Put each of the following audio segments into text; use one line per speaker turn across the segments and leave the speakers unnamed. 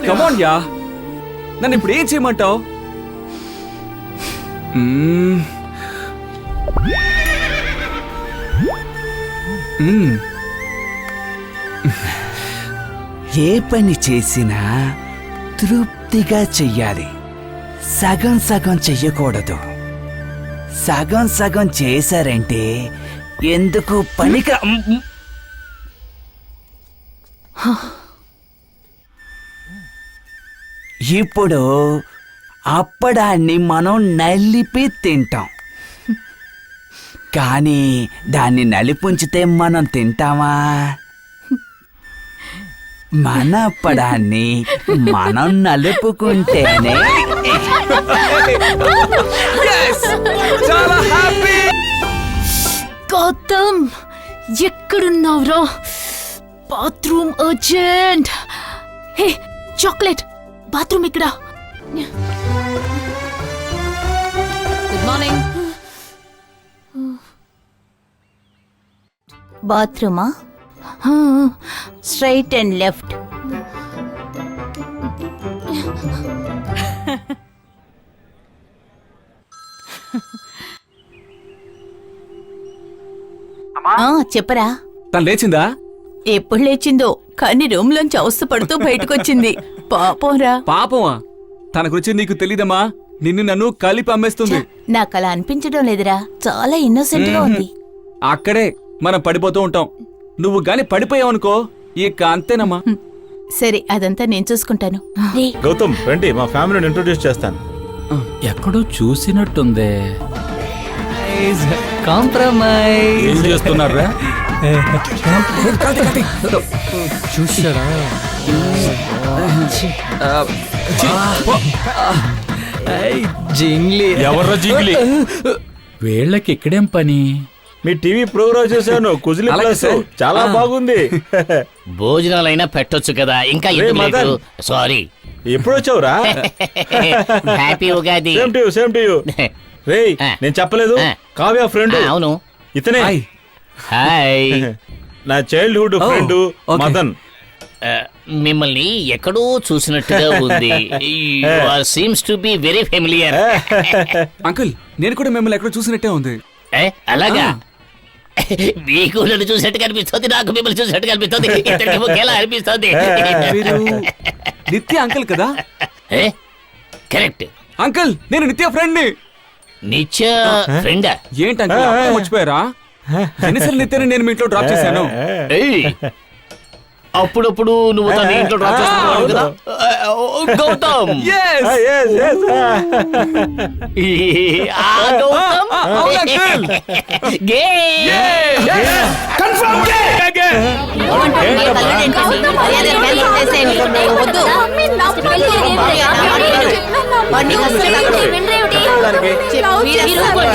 Come on yeah, నన్ను ఇప్పుడు ఏం చేయమంటావు?
ఏ పని చేసినా తృప్తిగా చెయ్యాలి. సగం సగం చెయ్యకూడదు. సగం సగం చేశారంటే ఎందుకు పనిక. ఇప్పుడు అప్పడాన్ని మనం నలిపి తింటాం, కానీ దాన్ని నలిపుంచితే మనం తింటామా? మన అప్పడాన్ని మనం నలుపుకుంటేనే.
గౌతమ్, ఎక్కడున్నావురా? Bathroom urgent. Hey chocolate, bathroom ఇక్కడ. Good morning.
బాత్రూమా? Straight and left. చెప్పరా.
తను లేచిందా?
ఎప్పుడు లేచిందో, కానీ రూమ్ లోంచి అవస్థ పడుతూ బయటకొచ్చింది. పాపంరా.
పాపమా? తన గురించి నీకు తెలీదమ్మా, నిన్ను నన్ను కలిపి అమ్మేస్తుంది.
నాకు అలా అనిపించడం లేదురా, చాలా ఇన్నోసెంట్ గా ఉంది.
అక్కడే మనం పడిపోతూ ఉంటాం. నువ్వు గాని పడిపోయావనుకో ఇక అంతేనమ్మా.
సరే, అదంతా నేను చూసుకుంటాను.
గౌతమ్ రండి, మా ఫ్యామిలీని ఇంట్రొడ్యూస్ చేస్తాను.
ఎక్కడో చూసినట్టుందే. కాంప్రమైజ్.
ఏం చేస్తున్నారా?
చూసారా? జింగ్లీ.
ఎవర్రా జింగిలి?
వీళ్ళకి ఇక్కడేం పని?
మీ టీవీ ప్రోగ్రామ్ చూశాను, కుజిలి ప్లస్. చాలా బాగుంది.
భోజనాలైనా పెట్టొచ్చు కదా, ఇంకా ఎందుకు లేదు? సారీ.
ఎప్పుడు వచ్చావురా?
Happy Ugadi.
Same to you. రేయ్, నేను చెప్పలేదు, కావ్య ఫ్రెండ్.
అవును,
ఇతనే.
హాయ్.
నా చైల్డ్హుడ్ ఫ్రెండ్ మదన్.
మిమ్మల్ని ఎక్కడో చూసినట్టుగా ఉంది. Seems to be very familiar.
Uncle, నేను కూడా మిమ్మల్ని ఎక్కడో చూసినట్టే ఉంది.
అలాగా? మీకు నన్ను చూసినట్టు కనిపిస్తుంది, నాకు మిమ్మల్ని చూసినట్టు కనిపిస్తుంది, ఇద్దరికి ఒకేలా అనిపిస్తుంది.
మీరు నిత్య అంకుల్ కదా?
కరెక్ట్
అంకుల్, నేను నిత్య ఫ్రెండ్ ని.
నిత్య ఫ్రెండా?
ఏంటి అంకుల్, అప్పుడే మర్చిపోయారా? ఎన్నిసార్లు నిత్యని నేను మీ ఇంట్లో డ్రాప్ చేశాను.
అప్పుడప్పుడు నువ్వు తన ఇంట్లో డ్రాప్ చేస్తున్నావు కదా గౌతమ్.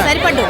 సరిపడ్డు.